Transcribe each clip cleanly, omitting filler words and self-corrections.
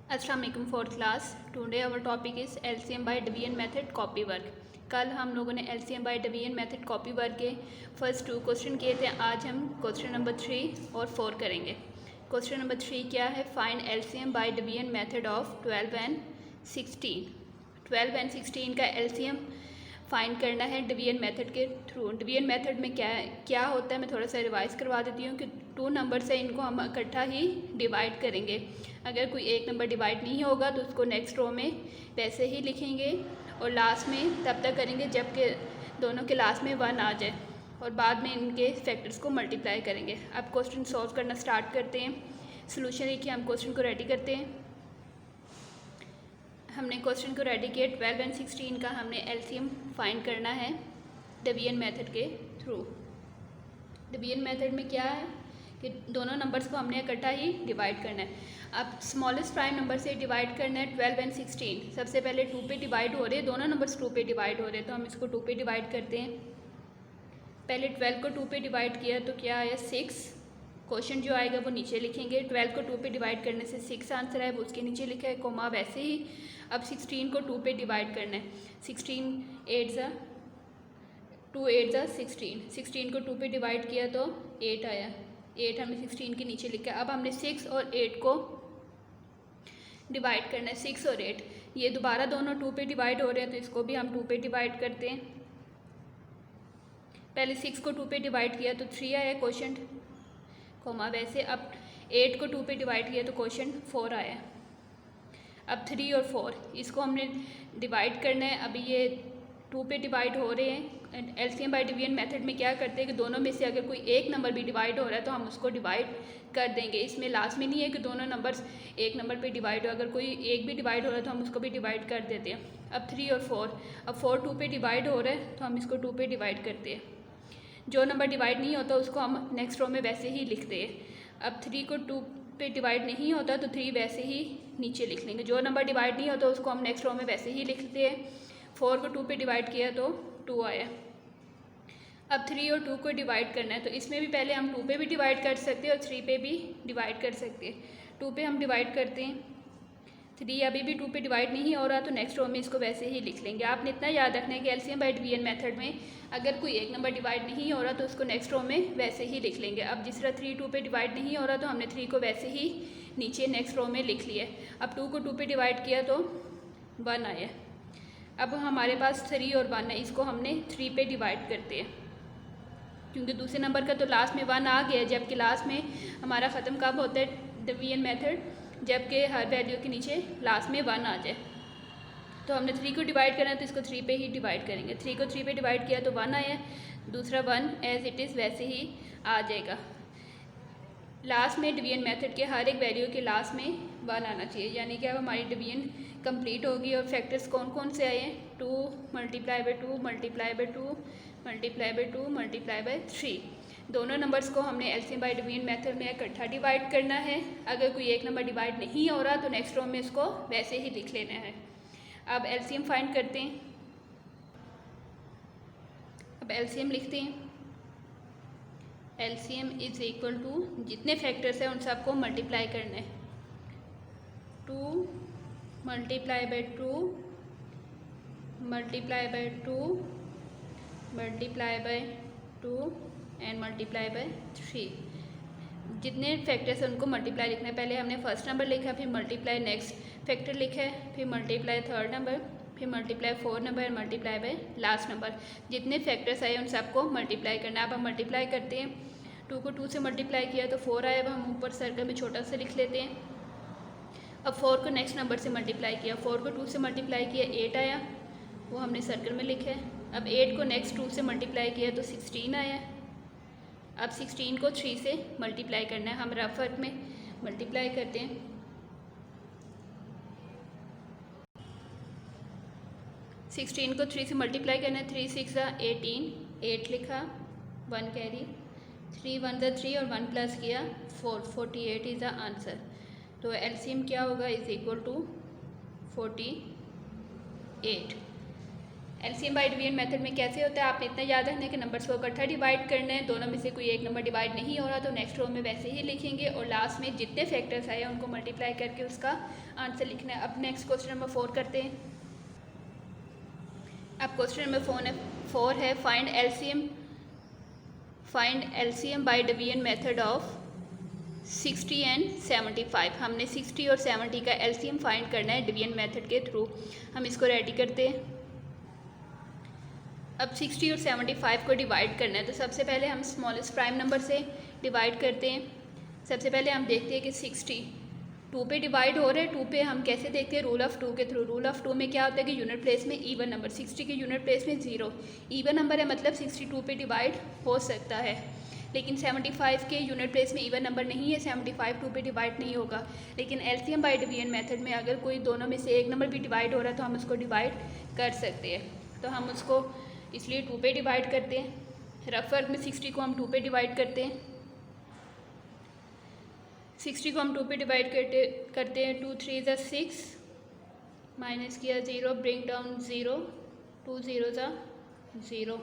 अस्सलाम वालेकुम fourth class. Today our topic is LCM by division method copy work. कल हम लोगों ने LCM by division method copy work के फर्स्ट 2 क्वेश्चन किए थे। आज हम क्वेश्चन नंबर 3 और 4 करेंगे। क्वेश्चन नंबर 3 क्या है? Find LCM by division method of 12 and 16। 12 and 16 का एलसीएम फाइंड करना है डिवीजन मेथड के थ्रू। डिवीजन मेथड में क्या होता है मैं थोड़ा सा रिवाइज करवा देती हूँ कि 2 नंबर से इनको हम इकट्ठा ही डिवाइड करेंगे। अगर कोई एक नंबर डिवाइड नहीं होगा तो उसको नेक्स्ट रो में वैसे ही लिखेंगे और लास्ट में तब तक करेंगे जबकि दोनों के लास्ट में 1 आ जाए और बाद में इनके फैक्टर्स को मल्टीप्लाई करेंगे। अब क्वेश्चन सॉल्व करना स्टार्ट करते हैं। सोल्यूशन लिखिए, हम क्वेश्चन को रेडी करते हैं। हमने क्वेश्चन को रेडी किया। 12 एंड 16 का हमने एलसीएम फाइंड करना है डिवीजन मेथड के थ्रू। डिवीजन मेथड में क्या है कि दोनों नंबर्स को हमने इकट्ठा ही डिवाइड करना है। अब स्मॉलेस्ट प्राइम नंबर से डिवाइड करना है 12 एंड 16। सबसे पहले 2 पे डिवाइड हो रहे हैं, दोनों नंबर्स 2 पे डिवाइड हो रहे हैं तो हम इसको 2 पे डिवाइड करते हैं। पहले 12 को 2 पे डिवाइड किया तो क्या आया 6। क्वेश्चन जो आएगा वो नीचे लिखेंगे। 12 को 2 पे डिवाइड करने से 6 आंसर है, वो उसके नीचे लिखा है कोमा। वैसे ही अब 16 को 2 पे डिवाइड करना है। 16 8 ज़ा 2 8 ज़ा 16। 16 को 2 पे डिवाइड किया तो 8 आया। 8 हमने 16 के नीचे लिखा है। अब हमने 6 और 8 को डिवाइड करना है। 6 और 8 ये दोबारा दोनों 2 पे डिवाइड हो रहे हैं तो इसको भी हम 2 पे डिवाइड करते हैं। पहले 6 को 2 पे डिवाइड किया तो 3 आया क्वेश्चन कोमा। वैसे अब 8 को 2 पे डिवाइड किया तो क्वेश्चन 4 आया। अब 3 और 4 इसको हमने डिवाइड करना है। अभी ये 2 पे डिवाइड हो रहे हैं। एलसीएम बाय डिवीजन मेथड में क्या करते हैं कि दोनों में से अगर कोई एक नंबर भी डिवाइड हो रहा है तो हम उसको डिवाइड कर देंगे। इसमें लास्ट में नहीं है कि दोनों नंबर्स एक नंबर पे डिवाइड हो। अगर कोई एक भी डिवाइड हो रहा है तो हम उसको भी डिवाइड कर देते हैं। अब 3 और 4, अब 4 2 पे डिवाइड हो रहा है तो हम इसको 2 पे डिवाइड करते हैं। जो नंबर डिवाइड नहीं होता उसको हम नेक्स्ट रो में वैसे ही लिखते हैं। अब 3 को 2 पे डिवाइड नहीं होता तो 3 वैसे ही नीचे लिख लेंगे। जो नंबर डिवाइड नहीं होता उसको हम नेक्स्ट रो में वैसे ही लिखते हैं। 4 को 2 पे डिवाइड किया तो 2 आया। अब 3 और 2 को डिवाइड करना है तो इसमें भी पहले हम 2 पे भी डिवाइड कर सकते हैं और 3 पे भी डिवाइड कर सकते हैं। 2 पे हम डिवाइड करते हैं। 3 अभी भी 2 पे डिवाइड नहीं हो रहा तो नेक्स्ट रो में इसको वैसे ही लिख लेंगे। आपने इतना याद रखना है कि एलसीएम बाय डिवीजन मेथड में अगर कोई एक नंबर डिवाइड नहीं हो रहा तो उसको नेक्स्ट रो में वैसे ही लिख लेंगे। अब जिस तरह 3 2 पे डिवाइड नहीं हो रहा तो हमने 3 को वैसे ही नीचे नेक्स्ट रो में लिख लिया। अब 2 को 2 पे डिवाइड किया तो 1 आया। अब हमारे पास 3 और 1 है, इसको हमने 3 पे डिवाइड करते हैं क्योंकि दूसरे नंबर का तो लास्ट में 1 आ गया, जबकि लास्ट में हमारा ख़त्म कब होता है डिवीजन मेथड, जबकि हर वैल्यू के नीचे लास्ट में 1 आ जाए। तो हमने 3 को डिवाइड करना है तो इसको 3 पे ही डिवाइड करेंगे। 3 को 3 पे डिवाइड किया तो 1 आया, दूसरा 1 एज इट इज़ वैसे ही आ जाएगा। लास्ट में डिवीजन मेथड के हर एक वैल्यू के लास्ट में 1 आना चाहिए, यानी कि अब हमारी डिवीजन कंप्लीट होगी। और फैक्टर्स कौन कौन से आए हैं? 2 multiply by 2 multiply by 2 multiply by 2 multiply by 3। दोनों नंबर्स को हमने एलसीएम बाय डिवीजन मेथड में इकट्ठा डिवाइड करना है। अगर कोई एक नंबर डिवाइड नहीं हो रहा तो नेक्स्ट रो में इसको वैसे ही लिख लेना है। अब एलसीएम फाइंड करते हैं। अब एलसीएम लिखते हैं। एलसीएम इज इक्वल टू जितने फैक्टर्स हैं उन सबको मल्टीप्लाई करना है। 2 multiply by 2 multiply by 2 multiply by 2 and multiply by 3। जितने फैक्टर्स हैं उनको मल्टीप्लाई लिखना है। पहले हमने फर्स्ट नंबर लिखा, फिर मल्टीप्लाई नेक्स्ट फैक्टर लिखा है, फिर मल्टीप्लाई थर्ड नंबर, फिर multiply fourth number and multiply by last number. जितने फैक्टर्स आए उन सबको मल्टीप्लाई करना है। अब हम मल्टीप्लाई करते हैं। 2 को 2 से मल्टीप्लाई किया तो 4 आया। अब हम ऊपर सर्कल में छोटा सा लिख लेते हैं। अब 4 को नेक्स्ट नंबर से मल्टीप्लाई किया, 4 को 2 से मल्टीप्लाई किया 8 आया, वो हमने सर्कल में लिखा है। अब 8 को नेक्स्ट 2 से मल्टीप्लाई किया तो 16 आया। अब 16 को 3 से मल्टीप्लाई करना है। हम रफ वर्क में मल्टीप्लाई करते हैं। 16 को 3 से मल्टीप्लाई करना है। 3 6 18, 8 लिखा, 1 कैरी, 3 1 3 और 1 प्लस किया 4, 48 इज़ द आंसर। तो एलसीएम क्या होगा? Is equal to 48। LCM by division method में कैसे होता है, आपने इतना याद रखना है कि नंबर्स को इकट्ठा डिवाइड करना है, दोनों में से कोई एक नंबर डिवाइड नहीं हो रहा तो नेक्स्ट रो में वैसे ही लिखेंगे और लास्ट में जितने फैक्टर्स आए उनको मल्टीप्लाई करके उसका आंसर लिखना है। अब नेक्स्ट क्वेश्चन नंबर 4 करते हैं। अब क्वेश्चन नंबर 4 है find LCM by division method of 60 and 75। हमने 60 और 70 का एलसीएम फाइंड करना है डिवीजन मेथड के थ्रू। हम इसको रेडी करते हैं। अब 60 और 75 को डिवाइड करना है तो सबसे पहले हम स्मॉलेस्ट प्राइम नंबर से डिवाइड करते हैं। सबसे पहले हम देखते हैं कि 60 2 पे डिवाइड हो रहे हैं। 2 पे हम कैसे देखते हैं, रूल ऑफ़ 2 के थ्रू। रूल ऑफ़ 2 में क्या होता है कि यूनिट प्लेस में इवन नंबर, 60 के यूनिट प्लेस में 0 इवन नंबर है, मतलब 62 पे डिवाइड हो सकता है। लेकिन 75 के यूनिट प्लेस में इवन नंबर नहीं है, 75 2 पे डिवाइड नहीं होगा। लेकिन एलसीएम बाय डिवीजन मेथड में अगर कोई दोनों में से एक नंबर भी डिवाइड हो रहा है तो हम उसको डिवाइड कर सकते हैं। तो हम उसको इसलिए 2 पे डिवाइड करते हैं। रफ वर्क में 60 को हम 2 पे डिवाइड करते हैं। 60 को हम 2 पे डिवाइड करते हैं। 2 3 ज़ा 6, माइनस किया 0, ब्रिंग डाउन 0, 2 0 ज़ा 0।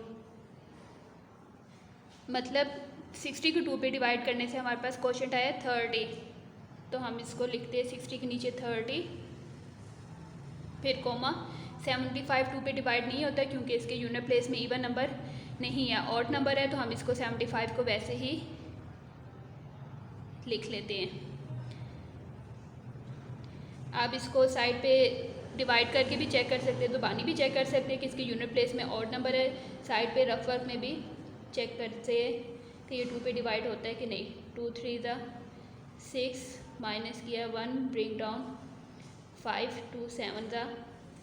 मतलब 60 को 2 पे डिवाइड करने से हमारे पास क्वोशंट आया 30। तो हम इसको लिखते हैं 60 के नीचे 30, फिर कोमा। 75 2 पे डिवाइड नहीं होता क्योंकि इसके यूनिट प्लेस में इवन नंबर नहीं है, ऑड नंबर है, तो हम इसको 75 को वैसे ही लिख लेते हैं। आप इसको साइड पे डिवाइड करके भी चेक कर सकते हैं, ज़ुबानी भी चेक कर सकते हैं कि इसके यूनिट प्लेस में ऑड नंबर है। साइड पे रफ वर्क में भी चेक करते हैं कि ये 2 पे डिवाइड होता है कि नहीं। 2 3 ज़ा 6, माइनस किया 1, ब्रिंग डाउन 5, 2 7 ज़ा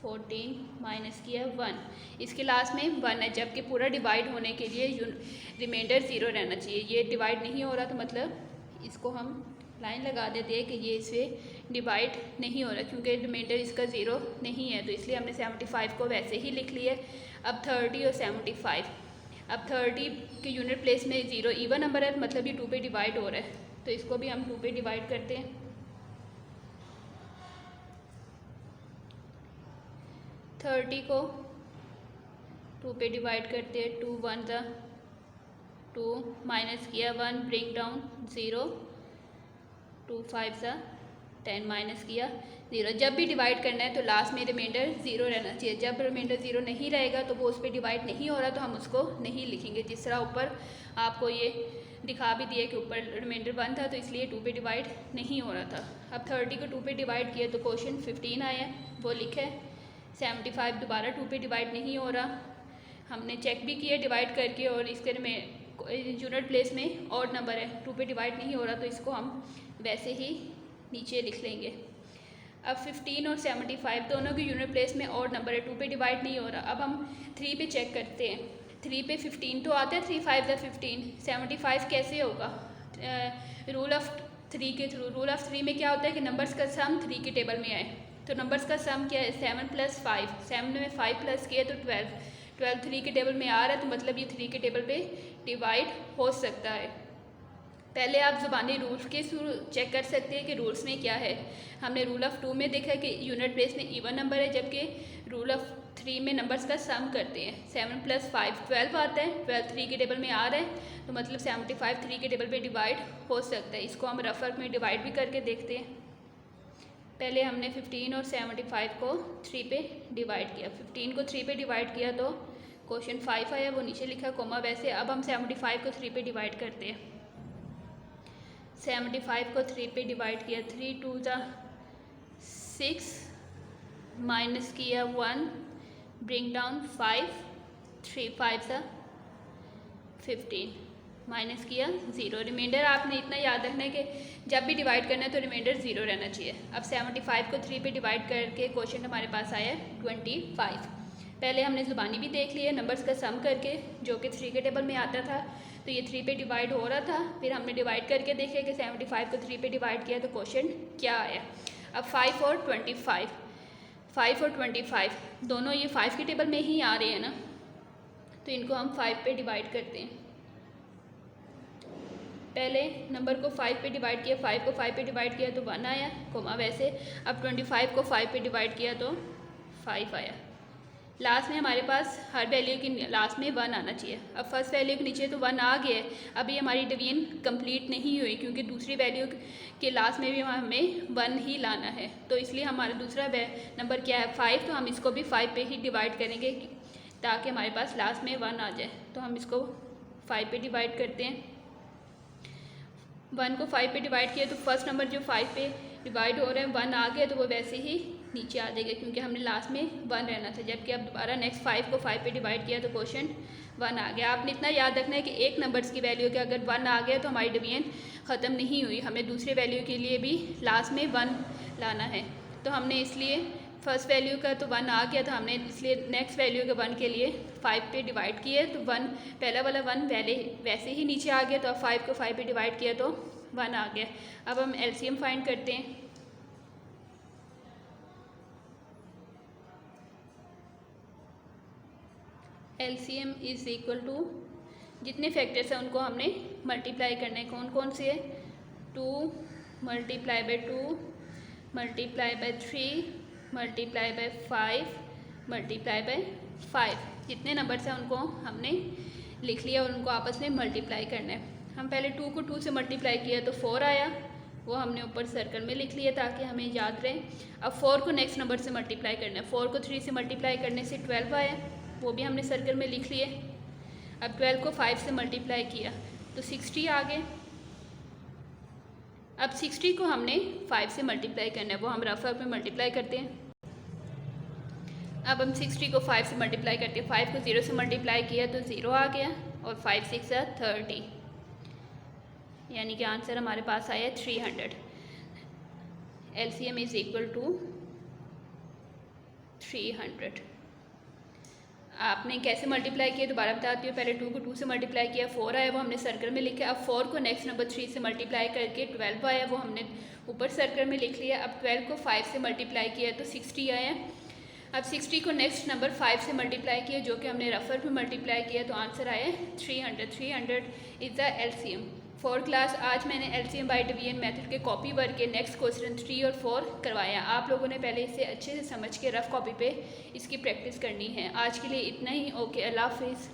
14, माइनस किया 1। इसके लास्ट में 1 है, जबकि पूरा डिवाइड होने के लिए रिमाइंडर 0 रहना चाहिए। ये डिवाइड नहीं हो रहा तो मतलब इसको हम लाइन लगा देते हैं कि ये इससे डिवाइड नहीं हो रहा क्योंकि रिमाइंडर इसका 0 नहीं है। तो इसलिए हमने 75 को वैसे ही लिख लिया। अब 30 और 75। अब 30 के यूनिट प्लेस में 0 इवन नंबर है, मतलब ये 2 पे डिवाइड हो रहा है, तो इसको भी हम 2 पे डिवाइड करते हैं। 30 को 2 पे डिवाइड करते हैं। 2 1 ज़ा 2, माइनस किया 1, ब्रिंग डाउन 0, 2 5 ज़ा 10, माइनस किया 0। जब भी डिवाइड करना है तो लास्ट में रिमाइंडर 0 रहना चाहिए। जब रिमाइंडर 0 नहीं रहेगा तो वो उस पर डिवाइड नहीं हो रहा तो हम उसको नहीं लिखेंगे। जिस तरह ऊपर आपको ये दिखा भी दिया कि ऊपर रिमाइंडर 1 था तो इसलिए 2 पे डिवाइड नहीं हो रहा था। अब 30 को 2 पे डिवाइड किया तो क्वोशंट 15 आया, वो लिखा है। 75 दोबारा 2 पे डिवाइड नहीं हो रहा, हमने चेक भी किया डिवाइड करके और इसके में यूनिट प्लेस में ऑड नंबर है, 2 पे डिवाइड नहीं हो रहा तो इसको हम वैसे ही नीचे लिख लेंगे। अब 15 और 75 दोनों के यूनिट प्लेस में ऑड नंबर है, 2 पे डिवाइड नहीं हो रहा। अब हम 3 पे चेक करते हैं। 3 पे 15 तो आता है, 3 5 ज़ा 15। 75 कैसे होगा, रूल ऑफ़ 3 के थ्रू। रूल ऑफ़ 3 में क्या होता है कि नंबर्स का सम 3 के टेबल में आए, तो नंबर्स का सम क्या है 7 + 5। 7 में 5 प्लस किया तो 12। 12 3 के टेबल में आ रहा है तो मतलब ये 3 के टेबल पे डिवाइड हो सकता है। पहले आप ज़ुबानी रूल्स के थ्रू चेक कर सकते हैं कि रूल्स में क्या है। हमने रूल ऑफ़ 2 में देखा कि यूनिट प्लेस में इवन नंबर है, जबकि रूल ऑफ़ 3 में नंबर्स का सम करते हैं। 7 + 5 12 आता है, 12 3 के टेबल में आ रहा है तो मतलब 75 3 के टेबल पे डिवाइड हो सकता है। इसको हम रफ वर्क में डिवाइड भी करके देखते हैं। पहले हमने 15 और 75 को 3 पे डिवाइड किया। 15 को 3 पे डिवाइड किया तो क्वोशंट 5 आया, वो नीचे लिखा कोमा वैसे। अब हम 75 को 3 पे डिवाइड करते हैं। 75 को 3 पे डिवाइड किया। 3 2 ज़ा 6, माइनस किया 1, ब्रिंग डाउन 5, 3 5 ज़ा 15, माइनस किया 0। रिमाइंडर आपने इतना याद रखना है कि जब भी डिवाइड करना है तो रिमाइंडर 0 रहना चाहिए। अब 75 को 3 पे डिवाइड करके क्वोशंट हमारे पास आया 25। पहले हमने ज़ुबानी भी देख लिया नंबर्स का सम करके, जो कि 3 के टेबल में आता था तो ये 3 पे डिवाइड हो रहा था। फिर हमने डिवाइड करके देखे कि 75 को 3 पे डिवाइड किया तो क्वोशंट क्या आया। अब 5 और 25 दोनों ये 5 के टेबल में ही आ रहे हैं ना, तो इनको हम 5 पे डिवाइड करते हैं। पहले नंबर को 5 पे डिवाइड किया, 5 को 5 पे डिवाइड किया तो 1 आया कोमा वैसे। अब 25 को 5 पे डिवाइड किया तो 5 आया। लास्ट में हमारे पास हर वैल्यू के लास्ट में 1 आना चाहिए। अब फर्स्ट वैल्यू के नीचे तो 1 आ गया है, अभी हमारी डिवीजन कंप्लीट नहीं हुई क्योंकि दूसरी वैल्यू के लास्ट में भी हमें 1 ही लाना है। तो इसलिए हमारा दूसरा नंबर क्या है 5, तो हम इसको भी 5 पे ही डिवाइड करेंगे ताकि हमारे पास लास्ट में 1 आ जाए। तो हम इसको 5 पे डिवाइड करते हैं। 1 को 5 पे डिवाइड किया तो फर्स्ट नंबर जो 5 पे डिवाइड हो रहा है 1 आ गया, तो वो वैसे ही नीचे आ जाएगा क्योंकि हमने लास्ट में 1 रहना था। जबकि अब दोबारा नेक्स्ट 5 को 5 पे डिवाइड किया तो क्वोशंट 1 आ गया। आपने इतना याद रखना है कि एक नंबर्स की वैल्यू के अगर 1 आ गया तो हमारी डिवीजन ख़त्म नहीं हुई, हमें दूसरे वैल्यू के लिए भी लास्ट में 1 लाना है। तो हमने इसलिए फर्स्ट वैल्यू का तो 1 आ गया था, हमने इसलिए नेक्स्ट वैल्यू के 1 के लिए 5 पे डिवाइड किए तो 1 पहला वाला 1 वैसे ही नीचे आ गया। तो अब 5 को 5 पे डिवाइड किया तो 1 आ गया। अब हम एलसीएम फाइंड करते हैं। एलसीएम इज़ इक्वल टू जितने फैक्टर्स हैं उनको हमने मल्टीप्लाई करना है। कौन कौन से है 2 multiply by 2 multiply by 3 multiply by 5 multiply by 5। जितने नंबर्स हैं उनको हमने लिख लिया और उनको आपस में मल्टीप्लाई करना है। हम पहले 2 को 2 से मल्टीप्लाई किया तो 4 आया, वो हमने ऊपर सर्कल में लिख लिया ताकि हमें याद रहे। अब 4 को नेक्स्ट नंबर से मल्टीप्लाई करना है। 4 को 3 से मल्टीप्लाई करने से 12 आया, वो भी हमने सर्कल में लिख लिए। अब 12 को 5 से मल्टीप्लाई किया तो 60 आ गए। अब 60 को हमने 5 से मल्टीप्लाई करना है, वो हम रफ में मल्टीप्लाई करते हैं। अब हम 60 को 5 से मल्टीप्लाई करते हैं। 5 को 0 से मल्टीप्लाई किया तो 0 आ गया और 5 6 30, यानी कि आंसर हमारे पास आया 300। LCM is equal to 300। आपने कैसे मल्टीप्लाई किया दोबारा बताती हूँ। पहले 2 को 2 से मल्टीप्लाई किया 4 आया, वो हमने सर्कल में लिखा। अब 4 को नेक्स्ट नंबर 3 से मल्टीप्लाई करके 12 आया, वो हमने ऊपर सर्कल में लिख लिया। अब 12 को 5 से मल्टीप्लाई किया तो 60 आया। अब 60 को नेक्स्ट नंबर 5 से मल्टीप्लाई किया जो कि हमने रफर में मल्टीप्लाई किया तो आंसर आया 300। 300 इज़ द एलसीएम। 4 क्लास आज मैंने एलसीएम बाय डिवीजन मेथड के कॉपी वर्क के नेक्स्ट क्वेश्चन 3 और 4 करवाया। आप लोगों ने पहले इसे अच्छे से समझ के रफ कॉपी पे इसकी प्रैक्टिस करनी है। आज के लिए इतना ही। ओके, अल्लाह हाफिज़।